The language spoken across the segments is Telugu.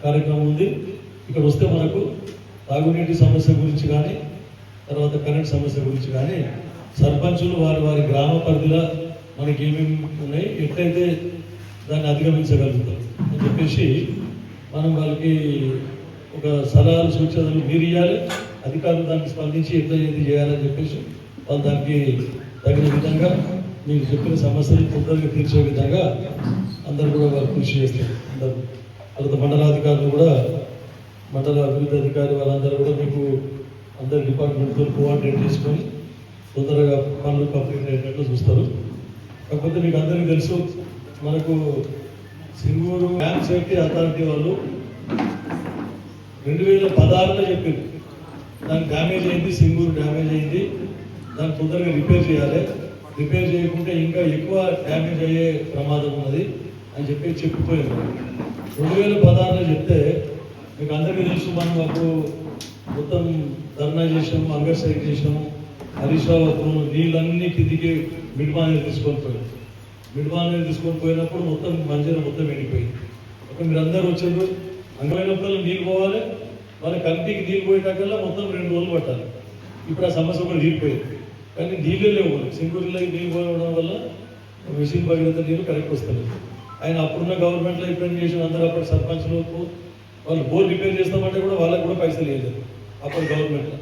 కార్యక్రమం ఉంది. ఇక్కడ వస్తే మనకు తాగునీటి సమస్య గురించి కానీ తర్వాత కరెంట్ సమస్య గురించి కానీ సర్పంచులు వారి వారి గ్రామ పరిధిలో మనకి ఏమేమి ఉన్నాయి, ఎట్లయితే దాన్ని అధిగమించగలుగుతాం అని చెప్పేసి మనం వాళ్ళకి ఒక సలహాలు సూచనలు మీరు ఇవ్వాలి, అధికారులు దానికి స్పందించి ఎట్లా ఏది చేయాలని చెప్పేసి వాళ్ళు దానికి తగిన విధంగా మీరు చెప్పిన సమస్యలు తొందరగా తీర్చే విధంగా అందరూ కూడా వాళ్ళు కృషి చేస్తారు. అందరూ తర్వాత మండలాధికారులు కూడా, మండల అభివృద్ధి అధికారి వాళ్ళందరూ కూడా మీకు అందరు డిపార్ట్మెంట్తో కోఆర్డినేట్ చేసుకొని తొందరగా పనులు కంప్లీట్ అయ్యేటట్లు చూస్తారు. కాకపోతే మీకు అందరికీ తెలుసు, మనకు సింగూరు డ్యామ్ సేఫ్టీ అథారిటీ వాళ్ళు 2016లో చెప్పింది దానికి డ్యామేజ్ అయింది, సింగూరు డ్యామేజ్ అయింది, దాన్ని తొందరగా రిపేర్ చేయాలి, రిపేర్ చేయకుంటే ఇంకా ఎక్కువ డ్యామేజ్ అయ్యే ప్రమాదం ఉన్నది అని చెప్పిపోయింది. 2016లో చెప్తే మీకు అందరికీ తెలుసు, మనం అప్పుడు మొత్తం ధర్నా చేసాము, అంగర్ సైడ్ చేసాము, హరీష్ రావు అప్పుడు నీళ్ళన్నీ కిందికి మిడ్మానేరు తీసుకొని పోయాం. మిడ్మానేరు తీసుకొని పోయినప్పుడు మొత్తం మంజీర మొత్తం ఎండిపోయింది. అప్పుడు మీరు అందరూ వచ్చారు, అంగమైనప్పుడు నీళ్ళు పోవాలి, వాళ్ళ కంటికి నీళ్ళు పోయేటకల్లా మొత్తం 2 రోజులు పట్టాలి. ఇప్పుడు ఆ సమస్య కూడా తీరిపోయింది. కానీ నీళ్ళే లేవు, సింగూరులోకి నీళ్ళు పోవడం వల్ల మిషన్ భగీరథ నీళ్ళు కరెక్ట్ వస్తలేదు. ఆయన అప్పుడున్న గవర్నమెంట్లో ఇప్పుడు చేసిన అందరూ అప్పుడు సర్పంచ్లకు వాళ్ళు బోర్ రిపేర్ చేస్తామంటే కూడా వాళ్ళకు కూడా పైసలు లేదు అప్పుడు గవర్నమెంట్లో.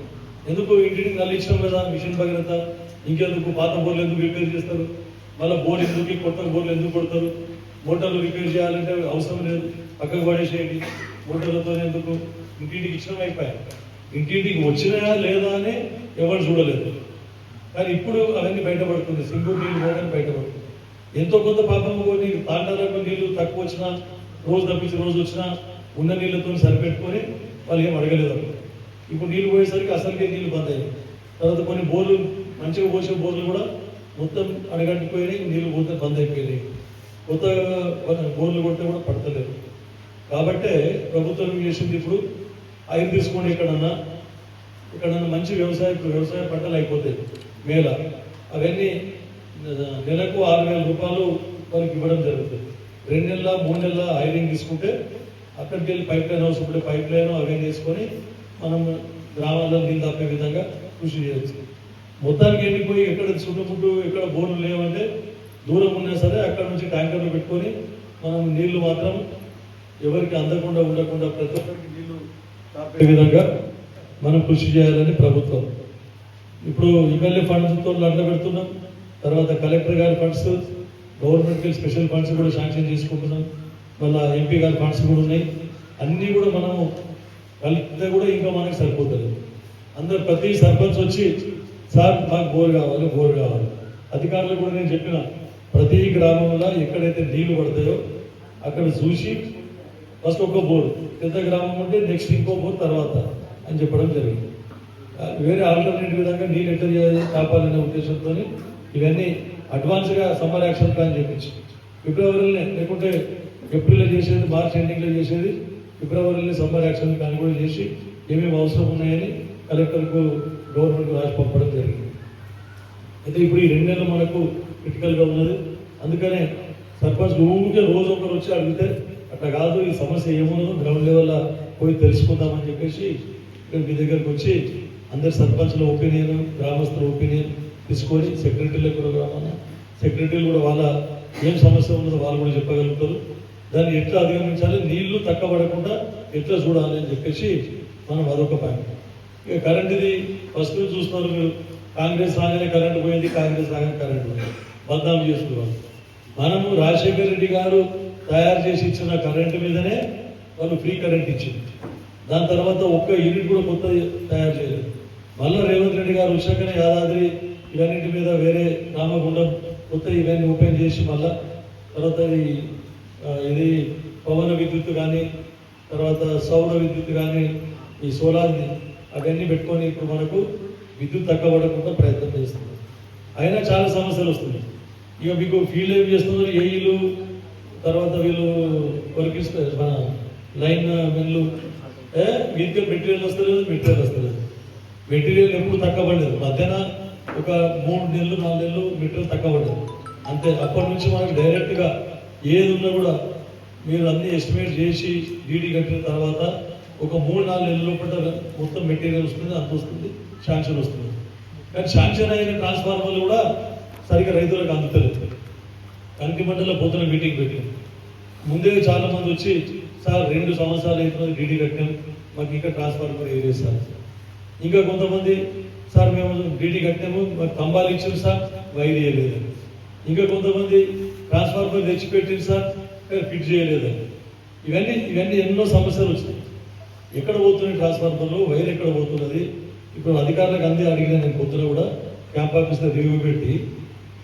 ఎందుకు ఇంటికి నల్లు ఇచ్చినాం కదా మిషన్ భగీరథ, ఇంకెందుకు పాత బోర్లు ఎందుకు రిపేర్ చేస్తారు, మళ్ళీ బోర్ ఎందుకు కొత్త బోర్లు ఎందుకు కొడతారు, మోటార్లు రిపేర్ చేయాలంటే అవసరం లేదు, పక్కకు పడేసేయండి, మోటార్లతో ఎందుకు, ఇంటింటికి ఇచ్చినాం అయిపోయాయి. ఇంటింటికి వచ్చినా లేదా అని ఎవరు చూడలేదు. కానీ ఇప్పుడు అవన్నీ బయటపడుతుంది, సింగూరు నీళ్ళు పోవడానికి బయటపడుతుంది. ఎంతో కొంత పాపం కొన్ని తాండాలకు నీళ్లు తక్కువ వచ్చినా, రోజు తప్పించి రోజు వచ్చినా ఉన్న నీళ్ళతో సరిపెట్టుకొని వాళ్ళు ఏం అడగలేదు. ఇప్పుడు నీళ్ళు పోయేసరికి అసలుకే నీళ్ళు బంద్ అయ్యాయి. తర్వాత కొన్ని బోర్లు మంచిగా పోసే బోర్లు కూడా మొత్తం అడగంటిపోయినాయి, నీళ్ళు పోతే బంద్ అయిపోయినాయి. కొత్త బోర్లు కొడితే కూడా పడతలేదు. కాబట్టే ప్రభుత్వం చేసింది ఇప్పుడు ఐదు తీసుకోండి, ఎక్కడన్నా మంచి వ్యవసాయ పంటలు అయిపోతాయి మేళ, అవన్నీ నెలకు 6,000 రూపాయలు వాళ్ళకి ఇవ్వడం జరుగుతుంది. 2 నెలల 3 నెలల హైరింగ్ తీసుకుంటే అక్కడికి వెళ్ళి పైప్ లైన్ హౌస్ ఇప్పుడు పైప్ లైన్ అవన్నీ చేసుకొని మనం గ్రామాల్లో నీళ్ళు తప్పే విధంగా కృషి చేయవచ్చు. మొత్తానికి ఎండిపోయి ఎక్కడ చుట్టుముట్టు ఎక్కడ బోర్లు లేవంటే దూరం ఉన్నా సరే అక్కడ నుంచి ట్యాంకర్లు పెట్టుకొని మనం నీళ్లు మాత్రం ఎవరికి అందకుండా ఉండకుండా ప్రతి ఒక్కరికి నీళ్లు తాపే విధంగా మనం కృషి చేయాలని ప్రభుత్వం. ఇప్పుడు ఎమ్మెల్యే ఫండ్స్తో అట్లా పెడుతున్నాం, తర్వాత కలెక్టర్ గారి ఫండ్స్, గవర్నమెంట్కి స్పెషల్ ఫండ్స్ కూడా శాంక్షన్ చేసుకుంటున్నాం, మళ్ళీ ఎంపీ గారి ఫండ్స్ కూడా ఉన్నాయి. అన్నీ కూడా మనము కలిపితే కూడా ఇంకా మనకు సరిపోతుంది. అందరు ప్రతి సర్పంచ్ వచ్చి సార్ మాకు బోర్ కావాలి. అధికారులు కూడా నేను చెప్పిన ప్రతి గ్రామంలో ఎక్కడైతే నీళ్లు పడతాయో అక్కడ చూసి ఫస్ట్ ఒక బోర్, పెద్ద గ్రామం ఉంటే నెక్స్ట్ ఇంకో బోర్ తర్వాత అని చెప్పడం జరిగింది. వేరే ఆల్టర్నేటివ్ విధంగా నీళ్ళు ఎట్లా కాపాలనే ఉద్దేశంతో ఇవన్నీ అడ్వాన్స్గా సమ్మర్ యాక్షన్ ప్లాన్ చేయించి ఫిబ్రవరిలోనే, లేకుంటే ఏప్రిల్లో చేసేది, మార్చ్ ఎండింగ్లో చేసేది, ఫిబ్రవరిలో సమ్మర్ యాక్షన్ ప్లాన్ కూడా చేసి ఏమేమి అవసరం ఉన్నాయని కలెక్టర్కు గవర్నమెంట్ రాసి పంపడం జరిగింది. అయితే ఇప్పుడు ఈ 2 నెలలు మనకు క్రిటికల్గా ఉన్నది. అందుకనే సర్పంచ్ ఊరికే రోజు ఒకరు వచ్చి అడిగితే అట్లా కాదు, ఈ సమస్య ఏమున్నదో గ్రౌండ్ లెవెల్లో పోయి తెలుసుకుందామని చెప్పేసి మీ దగ్గరకు వచ్చి అందరు సర్పంచ్ల ఒపీనియన్, గ్రామస్తుల ఒపీనియన్ తీసుకొని సెక్రటరీలకు కూడా గ్రామాన్ని సెక్రటరీలు కూడా వాళ్ళ ఏం సమస్య ఉన్నదో వాళ్ళు కూడా చెప్పగలుగుతారు. దాన్ని ఎట్లా అధిగమించాలి, నీళ్లు తక్కువ పడకుండా ఎట్లా చూడాలి అని చెప్పేసి మనం అదొక పాయింట్. ఇక కరెంట్ ఇది ఫస్ట్ చూస్తున్నారు మీరు, కాంగ్రెస్ రాగానే కరెంట్ పోయింది, కాంగ్రెస్ రాగానే కరెంట్ పోయింది, బద్నాం చేసుకున్నారు. మనము రాజశేఖర్ రెడ్డి గారు తయారు చేసి ఇచ్చిన కరెంటు మీదనే వాళ్ళు ఫ్రీ కరెంట్ ఇచ్చింది. దాని తర్వాత ఒక్క యూనిట్ కూడా కొత్త తయారు చేయలేదు. మళ్ళీ రేవంత్ రెడ్డి గారు వచ్చాకనే యాదాద్రి ఇవన్నింటి మీద వేరే రామగుండం కొత్త ఇవన్నీ ఓపెన్ చేసి మళ్ళా తర్వాత ఇది పవన విద్యుత్ కానీ తర్వాత సౌర విద్యుత్ కానీ ఈ సోలార్ అవన్నీ పెట్టుకొని ఇప్పుడు మనకు విద్యుత్ తక్కువ పడకుండా ప్రయత్నం చేస్తున్నారు. అయినా చాలా సమస్యలు వస్తున్నాయి. ఇక మీకు ఫీల్డ్ ఏం చేస్తున్నారు, ఏఈలు తర్వాత వీళ్ళు వర్కిస్తారు, మన లైన్ మెన్లు, వీరికి మెటీరియల్ వస్తలేదు. మెటీరియల్ ఎప్పుడు తక్కువ పడలేదు, మధ్యాహ్న ఒక 3 నెలలు 4 నెలలు మెటీరియల్ తక్కువ పడలేదు అంతే. అప్పటి నుంచి మనకు డైరెక్ట్గా ఏది ఉన్నా కూడా మీరు అన్ని ఎస్టిమేట్ చేసి డీడీ కట్టిన తర్వాత ఒక 3-4 నెలల లోపల మొత్తం మెటీరియల్ వస్తుంది, అంత వస్తుంది, శాంక్షన్ వస్తుంది. కానీ శాంక్షన్ అయిన ట్రాన్స్ఫార్మర్లు కూడా సరిగ్గా రైతులకు అందుతలేదు. కంకి మండలిలో పొద్దున మీటింగ్ పెట్టాం. ముందే చాలా మంది వచ్చి సార్ 2 సంవత్సరాలు అవుతున్నది డీడీ కట్టాం, మాకు ఇంకా ట్రాన్స్ఫార్మర్ వేయలేదు సార్. ఇంకా కొంతమంది సార్ మేము డీడీ కట్టాము, మాకు స్తంభాలు ఇచ్చారు సార్, వైర్ వేయలేదు. ఇంకా కొంతమంది ట్రాన్స్ఫార్మర్ తెచ్చిపెట్టింది సార్, ఫిట్ చేయలేదు. ఇవన్నీ ఎన్నో సమస్యలు వచ్చినాయి. ఎక్కడ పోతున్నాయి ట్రాన్స్ఫార్మర్లు, వైర్ ఎక్కడ పోతున్నది? ఇప్పుడు అధికారులకు అడిగిన నేను పొద్దున కూడా క్యాంప్ ఆఫీస్లో రివ్యూ పెట్టి,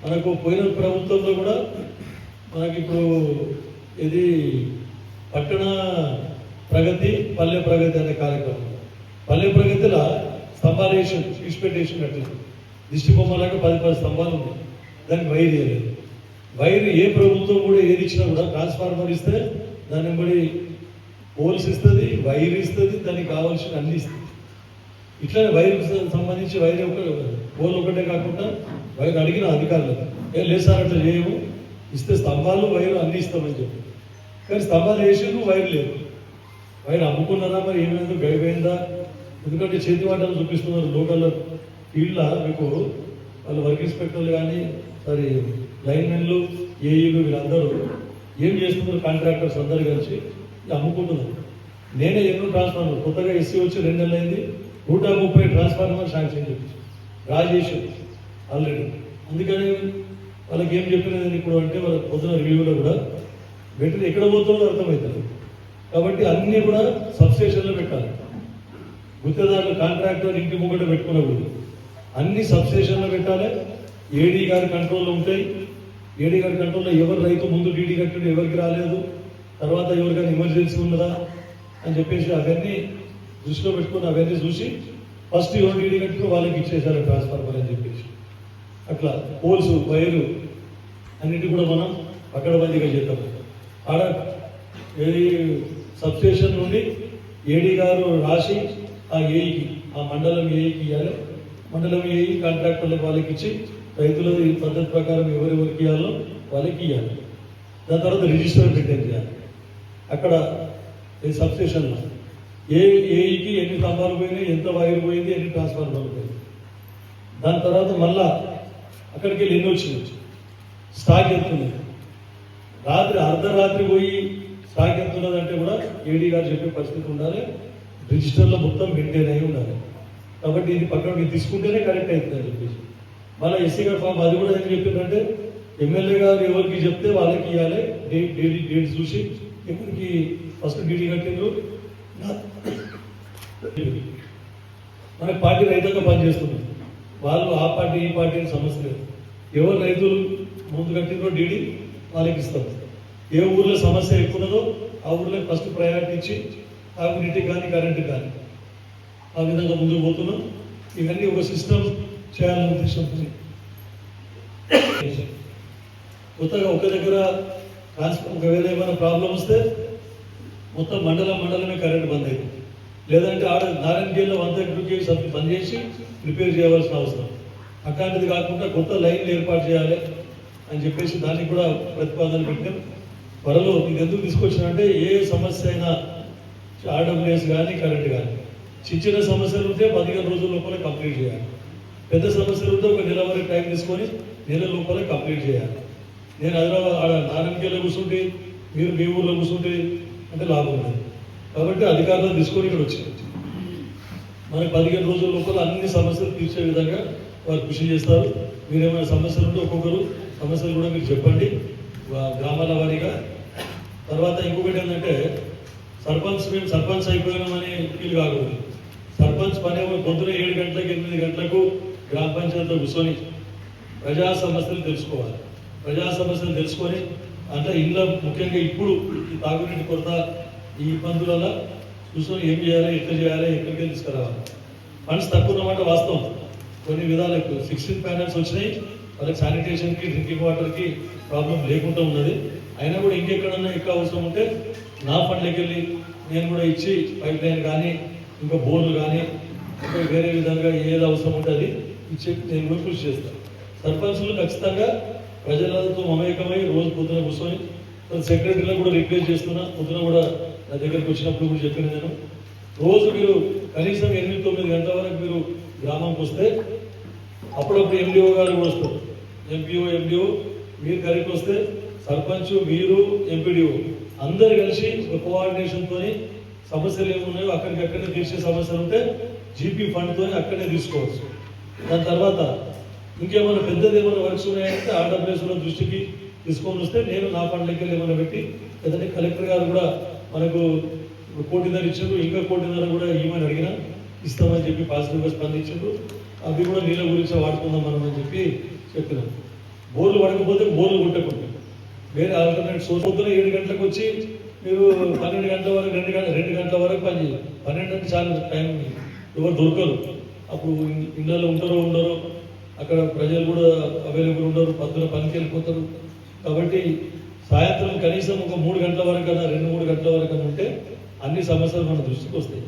మనకు పోయిన ప్రభుత్వంలో కూడా మనకి ఇప్పుడు ఇది పట్టణ ప్రగతి, పల్లె ప్రగతి అనే కార్యక్రమం. పల్లె ప్రగతిలో స్తంభాలు ఇన్స్పెక్టేషన్ కట్టింది. దిష్టి బొమ్మలాగా 10 స్తంభాలు ఉన్నాయి, దానికి వైర్ వేయలేదు. వైర్ ఏ ప్రభుత్వం కూడా ఏది ఇచ్చినా కూడా ట్రాన్స్ఫార్మర్ ఇస్తే దాన్ని బడి పోల్స్ ఇస్తుంది, వైర్ ఇస్తుంది, దానికి కావాల్సిన అన్ని ఇస్తుంది. ఇట్లానే వైర్కి సంబంధించి వైర్ పోల్ ఒకటే కాకుండా వైర్ అడిగిన అధికారులకు లేదు సార్ అట్లా చేయము, ఇస్తే స్తంభాలు వైర్ అన్ని ఇస్తామని చెప్పి. కానీ స్తంభాలు వేసిండ్రు, వైర్ లేదు. వైర్ అమ్ముకున్నారా మరి ఏమైందో గడిపోయిందా? ఎందుకంటే చేతి వాటలు చూపిస్తున్నారు లోకల్ ఫీల్డ్లో. మీకు వాళ్ళు వర్క్ ఇన్స్పెక్టర్లు కానీ సారీ లైన్మెన్లు, ఏఈలు వీళ్ళందరూ ఏం చేస్తున్నారు? కాంట్రాక్టర్స్ అందరు కలిసి అమ్ముకుంటున్నారు. నేనే ఎన్నో ట్రాన్స్ఫార్మర్ కొత్తగా ఎస్సీ వచ్చి 2 నెలలు అయింది, 130 ట్రాన్స్ఫార్మర్ శాంక్షన్ చేయించి రాజేష్ ఆల్రెడీ. అందుకని వాళ్ళకి ఏం చెప్పినది ఇప్పుడు అంటే వాళ్ళ పొద్దున రివ్యూలో కూడా బెటర్ ఎక్కడ పోతుందో అర్థమవుతుంది. కాబట్టి అన్నీ కూడా సబ్స్టేషన్లో పెట్టాలి. గుత్తేదారులు కాంట్రాక్టర్ ఇంటి ముంగట పెట్టుకున్నప్పుడు అన్ని సబ్స్టేషన్లో పెట్టాలి. ఏడీ గారి కంట్రోల్లో ఉంటాయి. ఏడీ గారి కంట్రోల్లో ఎవరు రైతు ముందు డీడీ కట్టిండు, ఎవరికి రాలేదు, తర్వాత ఎవరికైనా ఎమర్జెన్సీ ఉన్నదా అని చెప్పేసి అవన్నీ దృష్టిలో పెట్టుకుని అవన్నీ చూసి ఫస్ట్ ఎవరు డీడీ కట్టినో వాళ్ళకి ఇచ్చేసారు ట్రాన్స్ఫార్మర్ అని చెప్పేసి. అట్లా పోల్స్, వైరు అన్నిటి కూడా మనం పకడ్బందీగా చేద్దాం. ఆడ ఏది సబ్స్టేషన్ నుండి ఏడీ గారు రాసి ఆ ఏఈకి, ఆ మండలం ఏఈకి ఇవ్వాలి. మండలం ఏఈ కాంట్రాక్టర్లకు వాళ్ళకి ఇచ్చి రైతుల ఈ పద్ధతి ప్రకారం ఎవరెవరికి ఇవ్వాలో వాళ్ళకి ఇవ్వాలి. దాని తర్వాత రిజిస్టర్ మెయింటైన్ చేయాలి. అక్కడ ఈ సబ్స్టేషన్లో ఏఈకి ఎన్ని స్తంభాలు పోయినాయి, ఎంత వైర్ పోయింది, ఎన్ని ట్రాన్స్ఫార్మర్లు పోయింది. దాని తర్వాత మళ్ళా అక్కడికి వెళ్ళి ఎన్ని వచ్చింది, స్టాక్ ఎత్తున్నది. రాత్రి అర్ధరాత్రి పోయి స్టాక్ ఎత్తున్నదంటే కూడా ఏడీ గారు చెప్పే పరిస్థితి ఉండాలి. రిజిస్టర్లో మొత్తం మెయింటైన్ అయి ఉండాలి. కాబట్టి ఇది పక్కన మీరు తీసుకుంటేనే కరెక్ట్ అవుతుంది అని చెప్పేసి మళ్ళీ ఎస్సీ గారు ఫామ్ అది కూడా ఏం చెప్పిందంటే ఎమ్మెల్యే గారు ఎవరికి చెప్తే వాళ్ళకి ఇవ్వాలి. డేట్ చూసి ఎవరికి ఫస్ట్ డీడీ కట్టిండ్రు. మన పార్టీ రైతులుగా పనిచేస్తున్నారు. వాళ్ళు ఆ పార్టీ ఈ పార్టీ అని సమస్య లేదు. ఎవరు రైతులు ముందు కట్టిందో డీడీ వాళ్ళకి ఇస్తాం. ఏ ఊర్లో సమస్య ఎక్కువ ఉన్నదో ఆ ఊర్లో ఫస్ట్ ప్రయారిటీ ఇచ్చి తాగునీటికి కానీ కరెంటుకి కానీ ఆ విధంగా ముందుకు పోతున్నాం. ఇవన్నీ ఒక సిస్టమ్ చేయాలని ఉద్దేశంతో కొత్తగా ఒక దగ్గర ఒకవేళ ఏమైనా ప్రాబ్లం వస్తే మొత్తం మండలమే కరెంట్ బంద్ అవుతుంది. లేదంటే ఆడ నారాయణగిరిలో 130 kV బంద్ చేసి రిపేర్ చేయవలసిన అవసరం. అట్లాంటిది కాకుండా కొత్త లైన్లు ఏర్పాటు చేయాలి అని చెప్పేసి దానికి కూడా ప్రతిపాదన పెట్టాం. త్వరలో ఇది ఎందుకు తీసుకొచ్చానంటే ఏ సమస్య అయినా ఆర్డబ్ల్యూఎస్ కానీ కరెంట్ కానీ చిన్న సమస్యలు ఉంటే 15 రోజుల లోపల కంప్లీట్ చేయాలి. పెద్ద సమస్యలు ఉంటే ఒక నెల వరకు టైం తీసుకొని నెల లోపల కంప్లీట్ చేయాలి. నేను హైదరాబాద్ నారాయణగిరిలో కూర్చుంటే మీరు మీ ఊర్లో కూర్చుంటే అంటే లాభం ఉండదు. కాబట్టి అధికారులను తీసుకొని ఇక్కడ వచ్చింది. మనకి 15 రోజుల లోపల అన్ని సమస్యలు తీర్చే విధంగా వారు కృషి చేస్తారు. మీరు ఏమైనా సమస్యలు ఉంటే ఒక్కొక్కరు సమస్యలు కూడా మీరు చెప్పండి గ్రామాల వారీగా. తర్వాత ఇంకొకటి ఏంటంటే మేము సర్పంచ్ అయిపోయినామని ఫీల్ కాకూడదు. సర్పంచ్ పని పొద్దున 7 గంటలకు 8 గంటలకు గ్రామ పంచాయతీలో కూర్చొని ప్రజా సమస్యలు తెలుసుకోవాలి. ప్రజా సమస్యలు తెలుసుకొని అంటే ఇంట్లో ముఖ్యంగా ఇప్పుడు ఈ తాగునీటి కొరత ఈ ఇబ్బందుల వల్ల చూసుకొని ఏం చేయాలి, ఎట్లా చేయాలి, ఎక్కడికి తీసుకురావాలి. ఫండ్స్ తక్కువ ఉన్నమాట వాస్తవం. కొన్ని విధాలకు 16 ప్యానల్స్ వచ్చినాయి. వాళ్ళకి శానిటేషన్కి, డ్రింకింగ్ వాటర్కి ప్రాబ్లం లేకుండా ఉన్నది. అయినా కూడా ఇంకెక్కడన్నా ఎక్కువ అవసరం ఉంటే నా ఫండ్లోకి వెళ్ళి నేను కూడా ఇచ్చి పైప్ లైన్ కానీ ఇంకా బోర్లు కానీ ఇంకా వేరే విధంగా ఏది అవసరం ఉంటే అది ఇచ్చి నేను కూడా కృషి చేస్తాను. సర్పంచులు ఖచ్చితంగా ప్రజలతో మమేకమై రోజు పొద్దున కూర్చొని సెక్రటరీలో కూడా రిక్వెస్ట్ చేస్తున్నా. పొద్దున కూడా నా దగ్గరికి వచ్చినప్పుడు కూడా చెప్పిన నేను, రోజు మీరు కనీసం 8-9 గంటల వరకు మీరు గ్రామంకి వస్తే అప్పుడప్పుడు ఎండిఓ గారు కూడా వస్తారు. ఎండిఓ మీరు కరెక్ట్ వస్తే సర్పంచ్, మీరు, ఎంపీడీఓ అందరు కలిసి ఒక కోఆర్డినేషన్తో సమస్యలు ఏమున్నాయో అక్కడికక్కడనే తీర్చే సమస్యలు ఉంటే జీపీ ఫండ్తో అక్కడనే తీసుకోవచ్చు. దాని తర్వాత ఇంకేమైనా పెద్దది ఏమైనా వర్క్స్ ఉన్నాయంటే ఆర్డబ్ల్యూఎస్లో దృష్టికి తీసుకొని వస్తే నేను నా ఫండ్లకి ఏమైనా పెట్టి, లేదంటే కలెక్టర్ గారు కూడా మనకు 1.5 కోటి ఇచ్చారు, ఇంకా 1.5 కోటి కూడా ఇవ్వమని అడిగినా ఇస్తామని చెప్పి పాజిటివ్గా స్పందించారు. అవి కూడా నీళ్ళ గురించి వాడుకుందాం మనం అని చెప్పి చెప్పినాం. బోర్లు పడకపోతే బోర్లు కొట్టకుండా వేరే ఆల్టర్నేట్ సోర్స్. పొద్దున 7 గంటలకు వచ్చి మీరు 12 గంటల వరకు 2 గంటల వరకు పని చేయాలి. 12 అంటే చాలా టైం, ఎవరు దొరకరు. అప్పుడు ఇళ్ళలో ఉంటారో ఉండరో, అక్కడ ప్రజలు కూడా అవైలబుల్ ఉండరు, పొద్దున పనికి వెళ్ళిపోతారు. కాబట్టి సాయంత్రం కనీసం ఒక 3 గంటల వరకు కన్నా 2-3 గంటల వరకు ఉంటే అన్ని సమస్యలు మన దృష్టికి వస్తాయి.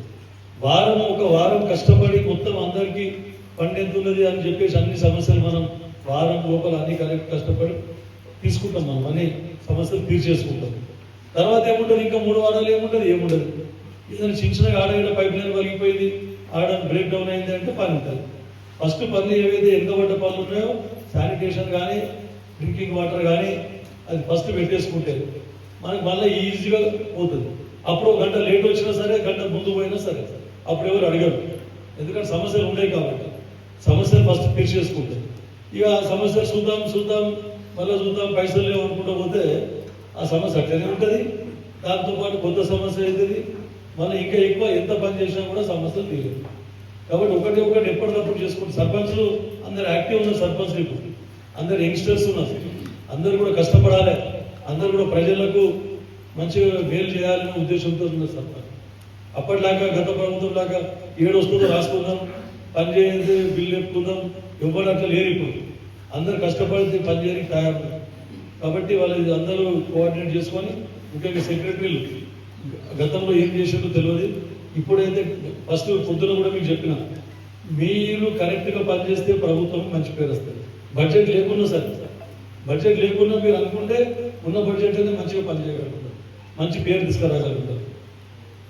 ఒక వారం కష్టపడి మొత్తం అందరికీ ఫండ్ ఎంత ఉన్నది అని చెప్పేసి అన్ని సమస్యలు మనం వారం లోపల అన్ని కష్టపడి తీసుకుంటాం. మనం అన్ని సమస్యలు తీర్చేసుకుంటాం. తర్వాత ఏముంటుంది, ఇంకా 3 వారాలు ఏముండదు. ఏదైనా చిన్న ఆడ పైప్ లైన్ వలిగిపోయింది, ఆడ బ్రేక్ డౌన్ అయింది అంటే పని ఉంటుంది. ఫస్ట్ పనులు ఏవైతే ఎంతబడ్డ పనులు ఉన్నాయో శానిటేషన్ కానీ, డ్రింకింగ్ వాటర్ కానీ, అది ఫస్ట్ పెట్టేసుకుంటే మనకు మళ్ళీ ఈజీగా పోతుంది. అప్పుడు 1 గంట లేట్ వచ్చినా సరే, 1 గంట ముందు పోయినా సరే అప్పుడు ఎవరు అడగరు. ఎందుకంటే సమస్యలు ఉన్నాయి కాబట్టి సమస్యలు ఫస్ట్ తీర్చేసుకుంటారు. ఇక సమస్యలు చూద్దాం మళ్ళీ పైసలు లేవు అనుకుంటూ పోతే ఆ సమస్య అట్లనే ఉంటుంది. దాంతోపాటు కొత్త సమస్య అవుతుంది. మళ్ళీ ఇంకా ఎక్కువ ఎంత పని చేసినా కూడా సమస్యలు తీరదు. కాబట్టి ఒకటి ఎప్పటికప్పుడు చేసుకుంటే సర్పంచ్లు అందరు యాక్టివ్ ఉన్నారు. సర్పంచ్లు ఇప్పుడు అందరు యంగ్స్టర్స్ ఉన్నారు. అందరు కూడా కష్టపడాలి, అందరు కూడా ప్రజలకు మంచిగా మేలు చేయాలనే ఉద్దేశంతో ఉన్నారు సర్పంచ్. అప్పటిలాగా గత ప్రభుత్వం లాగా 7 వస్తుందో రాసుకుందాం, పని చేయండి, బిల్లు చెప్పుకుందాం, ఎవరు అట్లా లేరు. ఇప్పుడు అందరు కష్టపడితే పని చేయడానికి తయారు. కాబట్టి వాళ్ళు అందరూ కోఆర్డినేట్ చేసుకొని, ముఖ్యంగా సెక్రటరీలు గతంలో ఏం చేసిందో తెలియదు. ఇప్పుడైతే ఫస్ట్ పొద్దున కూడా మీకు చెప్పిన, మీరు కరెక్ట్గా పనిచేస్తే ప్రభుత్వం మంచి పేరు వస్తుంది. బడ్జెట్ లేకున్నా మీరు అనుకుంటే ఉన్న బడ్జెట్ అనేది మంచిగా పనిచేయగలుగుతారు, మంచి పేరు తీసుకురాగలుగుతారు.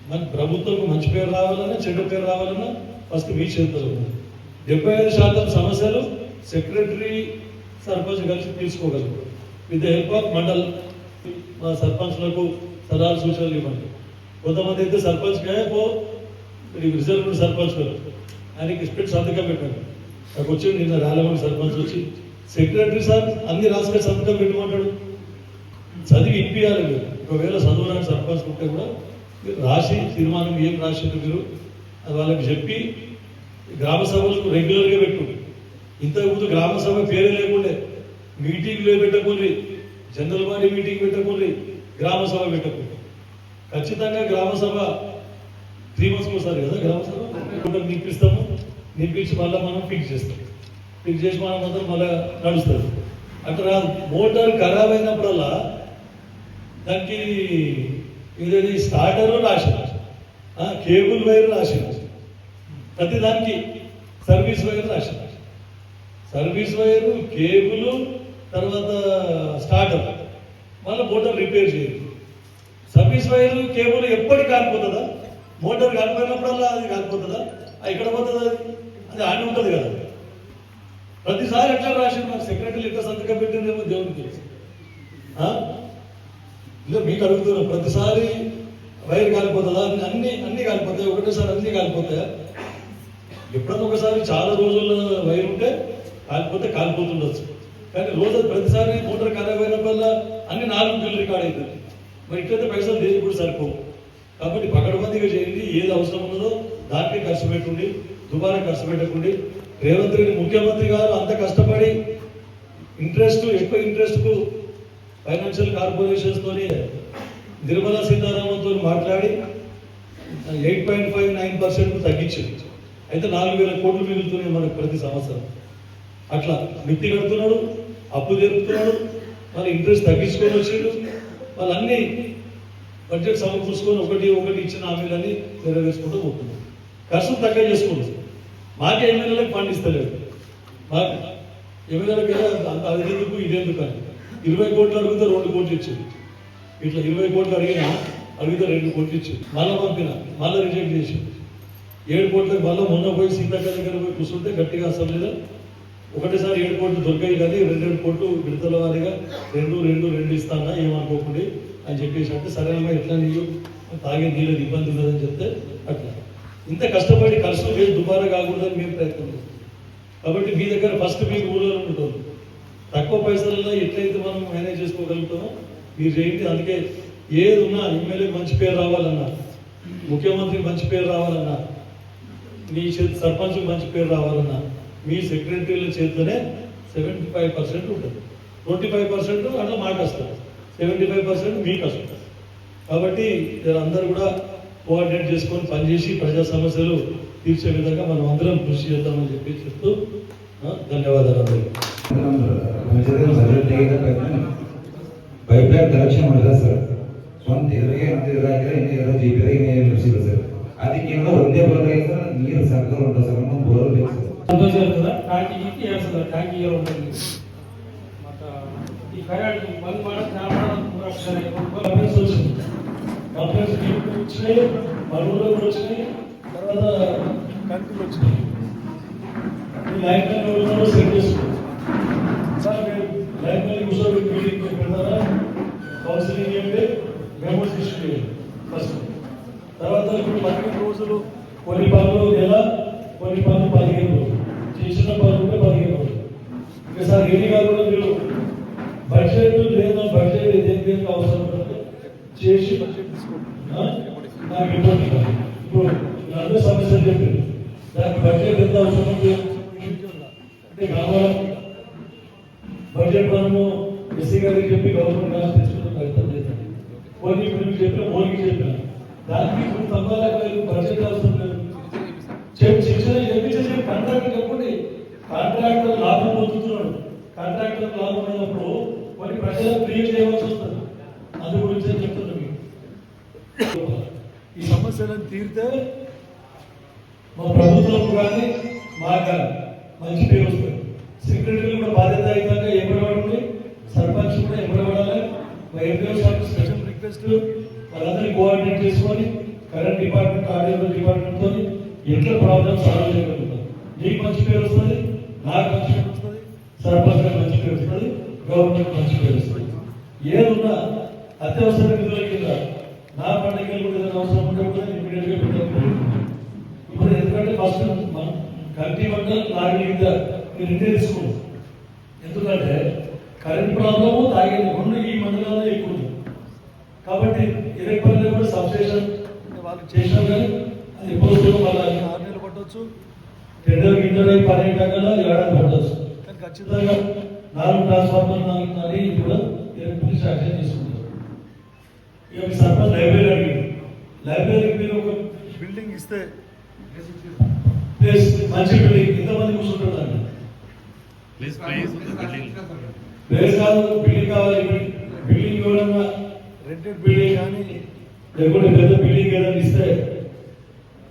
మన ప్రభుత్వం మంచి పేరు రావాలన్నా, చెడ్డ పేరు రావాలన్నా ఫస్ట్ మీ చేతుల్లో ఉంది. 75% సమస్యలు సెక్రటరీ, సర్పంచ్ కలిసి తీసుకోగలుగుతారు. With the help of mandal మా సర్పంచ్లకు సలహాలు సూచనలు ఇవ్వండి. కొంతమంది అయితే సర్పంచ్గా రిజర్వ్ సర్పంచ్ గారు ఆయనకి స్పెట్ సంతకం పెట్టాడు. నాకు వచ్చి నిన్న రాలమంది సర్పంచ్ వచ్చి, సెక్రటరీ సార్ అన్ని రాసుకొని సంతకం పెట్టమంటాడు. చదివి ఇప్పియాలి మీరు. ఒకవేళ చదువురాని సర్పంచ్ ఉంటే కూడా మీరు రాసి తీర్మానం ఏం రాసిండ్రు మీరు అది వాళ్ళకి చెప్పి గ్రామ సభలకు రెగ్యులర్గా పెట్టు. ఇంతకుముందు గ్రామ సభ పేరే లేకుండే, మీటింగ్లో పెట్టకుండా, జనరల్ బాడీ మీటింగ్ పెట్టకుండా, గ్రామ సభ పెట్టకుండా. ఖచ్చితంగా గ్రామ సభ 3 months ఒకసారి కదా గ్రామ సభ నింపించి మళ్ళీ మనం ఫిక్స్ చేస్తాం. ఫిక్స్ చేసి మనం మాత్రం మళ్ళీ నడుస్తుంది. అక్కడ మోటార్ ఖరాబ్ అయినప్పుడల్లా దానికి ఇదేది స్టార్టరు రాసింది, కేబుల్ వైర్ రాసింది, ప్రతి దానికి సర్వీస్ వైర్ రాసింది. సర్వీస్ వైరు, కేబుల్, తర్వాత స్టార్టర్, మళ్ళీ మోటార్ రిపేర్ చేయాలి. సర్వీస్ వైరు, కేబుల్ ఎప్పటికి కాలిపోతుందా? మోటార్ కాలిపోయినప్పుడల్లా అది కాలిపోతుందా? ఇక్కడ పోతుందా? అది ఆడి ఉంటుంది కదా. ప్రతిసారి ఎట్లా రాసింది మరి సెక్రటరీలు ఎట్లా సంతకం పెట్టిందేమో దేవుడికి తెలుసు. ఇలా మీకు అడుగుతున్నాం, ప్రతిసారి వైర్ కాలిపోతుందా? అన్ని కాలిపోతాయి, ఒకటేసారి అన్ని కాలిపోతాయా? ఎప్పుడన్నా ఒకసారి చాలా రోజుల వైర్ ఉంటే కాలిపోతుండొచ్చు. కానీ రోజు ప్రతిసారి మోటార్ ఖరాబ్ అయినప్పుడల్లా అన్ని 4 బిల్లు రికార్డ్ అవుతుంది. మరి ఇట్లయితే పైసలు దేనికి కూడా సరిపోవు. కాబట్టి పకడ్బందీగా చేయండి. ఏది అవసరం ఉన్నదో దానికి ఖర్చు పెట్టుండి, దుబారా ఖర్చు పెట్టకండి. రేవంత్ రెడ్డి ముఖ్యమంత్రి గారు అంత కష్టపడి ఎక్కువ ఇంట్రెస్ట్కు ఫైనాన్షియల్ కార్పొరేషన్స్ తోని నిర్మలా సీతారామన్తో మాట్లాడి 8.59% తగ్గించింది. అయితే 4,000 కోట్లు మిగులుతున్నాయి మనకు ప్రతి సంవత్సరం. అట్లా మిత్తి కడుతున్నాడు, అప్పు జరుపుతున్నాడు, మళ్ళీ ఇంట్రెస్ట్ తగ్గించుకొని వచ్చిండు. వాళ్ళన్నీ బడ్జెట్ సమకూర్చుకొని ఒకటి ఇచ్చిన హామీలన్నీ నెరవేర్చుకుంటూ పోతున్నాడు. ఖర్చు తక్కువ చేసుకుంటుంది. మాకే ఎమ్మెల్యేలకు ఫండ్ ఇస్తలేదు. మాకు ఎమ్మెల్యేలకు అది ఎందుకు ఇదెందుకు అని 20 కోట్లు అడిగితే 2 కోట్లు ఇచ్చింది. ఇట్లా 20 కోట్లు అడిగితే 2 కోట్లు ఇచ్చి మళ్ళీ పంపిన, మళ్ళీ రిజెక్ట్ చేసి 7 కోట్లకు మళ్ళీ మొన్న పోయి సీతక్క దగ్గర పోయి కూర్చుంటే గట్టిగా అసెంబ్లీలో ఒకటేసారి 7 కోట్లు దొరికాయి కానీ 2 కోట్లు విడతల వారిగా 2 ఇస్తానా ఏమనుకోకుండా అని చెప్పేసి అంటే సరేనమ్మా ఎట్లా నీళ్ళు తాగే నీళ్ళు ఇబ్బంది ఉన్నదని చెప్తే అట్లా ఇంత కష్టపడి ఖర్చులు చేసి దుబారా కాకూడదని మేము ప్రయత్నం చేస్తాం. కాబట్టి మీ దగ్గర ఫస్ట్ మీకు ఊళ్ళో ఉంటుంది, తక్కువ పైసలలో ఎట్లయితే మనం మేనేజ్ చేసుకోగలుగుతామో మీరు చేయండి. అందుకే ఏది ఉన్నా ఎమ్మెల్యే మంచి పేరు రావాలన్నా, ముఖ్యమంత్రికి మంచి పేరు రావాలన్నా, మీ సర్పంచ్ మంచి పేరు రావాలన్నా మీ సెక్రటరీల చేతితోనే 75% ఉంటుంది. 25% అట్లా మాకు వస్తుంది, 75% మీకు వస్తుంది. కాబట్టి అందరూ కూడా కోఆర్డినేట్ చేసుకొని పనిచేసి ప్రజా సమస్యలు తీర్చే విధంగా మనం అందరం కృషి చేద్దామని చెప్పి చెప్తూ ధన్యవాదాలు అందరికీ. ಪೈಪ್ಲೈನ್ ಕನೆಕ್ಷನ್ ಮಾಡಿದ ಸರ್, ಸ್ವಂತ ಎದುರಿಗೆ ಜಿ ಸರ್, ಅದಕ್ಕೆ ಒಂದೇ ಬರಲ್ಲ ಸರ್, ನೀರು ಸರ್ಕಾರ ಉಂಟು ಸರ್, ನಮ್ಮೊಂದು ಬೋರ್ ಬೇಕು ಸರ್. ಟ್ಯಾಂಕಿ ಟ್ಯಾಂಕಿ ఉంటుంది ಮತ್ತು ಈ ಕರೆಂಟ್ ಬಂದ್ ಮಾಡಕ್ಕೆ ನಾವು వచ్చినాయి, మరుగులో వచ్చినాయి, తర్వాత కంటిలు వచ్చినాయి. ఈ లైన్ మ్యాన్ సెట్ చేసుకున్నాం సార్. మీరు లైన్ మ్యాన్ కూర్చోబెట్టి మీటింగ్ పెడతారా, కౌన్సిలింగ్ చేయండి, మెమోస్ ఇష్యూ చేయండి ఫస్ట్. తర్వాత ఇప్పుడు 15 రోజులు, కొన్ని పనులు నెల, కొన్ని పనులు 15 రోజులు, చేసిన పనులు ఉంటే 15 రోజులు. ఇంకా సార్ ఎన్ని కాకుండా మీరు బడ్జెట్ లేదా బడ్జెట్ దేనికి అవసరం ఉంటుంది చేసి బడ్జెట్ తీసుకోండి. నాకు ఇబ్బంది కాదు. ఇప్పుడు అందరూ సమస్యలు చెప్పారు, దానికి బడ్జెట్ ఎంత అవసరం అంటే కావాలి. బడ్జెట్ మనము ఎస్సీ గారికి చెప్పి గవర్నమెంట్ కాస్ట్ తెచ్చుకున్న ప్రయత్నం చేద్దాం. కొన్ని ఇప్పుడు చెప్పిన ఓన్కి చెప్పిన దానికి ఇప్పుడు తగ్గాలకు బడ్జెట్ అవసరం లేదు. శిక్షణ చెప్పించే కాంట్రాక్టర్ చెప్పండి. కాంట్రాక్టర్ లాభం పొందుతున్నాడు, కాంట్రాక్టర్ లాభం అయినప్పుడు కొన్ని ప్రజలకు క్రియేట్ చేయవలసి వస్తుంది. అందు గురించి చెప్తున్నాను మీకు. ఈ సమస్యలను తీరితే మా ప్రభుత్వం కానీ మాకు కానీ మంచి పేరు వస్తుంది. సెక్రటరీలు కూడా బాధ్యతాయుతంగా ఎంబడబడి, సర్పంచ్ కూడా ఎంబడబడాలి. మా ఎంపీఓ సార్ స్పెషల్ రిక్వెస్ట్ వాళ్ళందరినీ కోఆర్డినేట్ చేసుకొని కరెంట్ డిపార్ట్మెంట్, ఆడియో డిపార్ట్మెంట్తో ఎట్లా ప్రాబ్లమ్ సాల్వ్ చేయగలుగుతాం. మీకు మంచి పేరు వస్తుంది, నాకు మంచి పేరు వస్తుంది, సర్పంచ్ మంచి పేరు వస్తుంది, గవర్నమెంట్ మంచి పేరు వస్తుంది. ఏదున్నా అత్యవసర నిధుల కింద నా పండుగలు కూడా ఏదైనా అవసరం ఉంటే కూడా ఇమీడియట్ గా పెట్టాలి. ఇప్పుడు ఎందుకంటే ఫస్ట్ మనం కల్తీ వంటలు తాగే మీద మీరు ఇంటే తీసుకున్నాం. ఎందుకంటే కరెంట్ ప్రాబ్లము తాగేది 2 ఈ మండలంలో ఎక్కువ ఉంది. కాబట్టి ఇరవై కూడా సబ్స్టేషన్ వాళ్ళు చేసినాం కానీ అది ఎప్పుడు వాళ్ళ 6 నెలలు పట్టవచ్చు, టెండర్ గింటర్ అయి 12 గంటల ఏడాది పట్టవచ్చు. కానీ ఖచ్చితంగా 4 ట్రాన్స్ఫార్మర్ 4 నాది కూడా ఇరవై యాక్షన్ తీసుకుంటారు. ఇక మీ సర్పంచ్ లైబ్రరీ అడిగింది, లైబ్రరీకి మీరు ఒక బిల్డింగ్ ఇస్తే ప్లేస్ మంచి బిల్డింగ్ ఎంతమంది కూర్చుంటారు? ప్లేస్ కాదు, బిల్డింగ్ కావాలి. బిల్డింగ్ ఇవ్వడంగా రెంటెడ్ బిల్డింగ్ కానీ లేకుంటే పెద్ద బిల్డింగ్ ఏదైనా ఇస్తే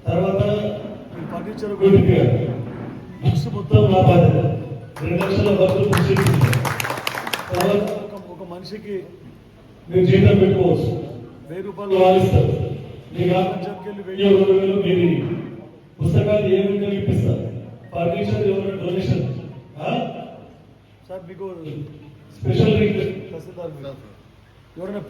తర్వాత ఫర్నిచర్ కొనిపించాలి. బుక్స్ మొత్తం నా బాధ్యత. 2 లక్షల బస్సులు బుక్స్ ఇచ్చింది. తర్వాత ఒక మనిషికి మీరు జీతం పెట్టుకోవచ్చు, 1000 రూపాయలు వాదిస్తారు. మీకు ఆ పంచాయతీకి వెళ్ళి 1000, 2000 మీరు పుస్తకాలు ఏమైనా ఇప్పిస్తారు. ఫర్నిచర్ ఎవరైనా డొనేషన్ సార్ మీకు స్పెషల్ రిక్వెస్ట్ తహసీల్దార్ ఎవరైనా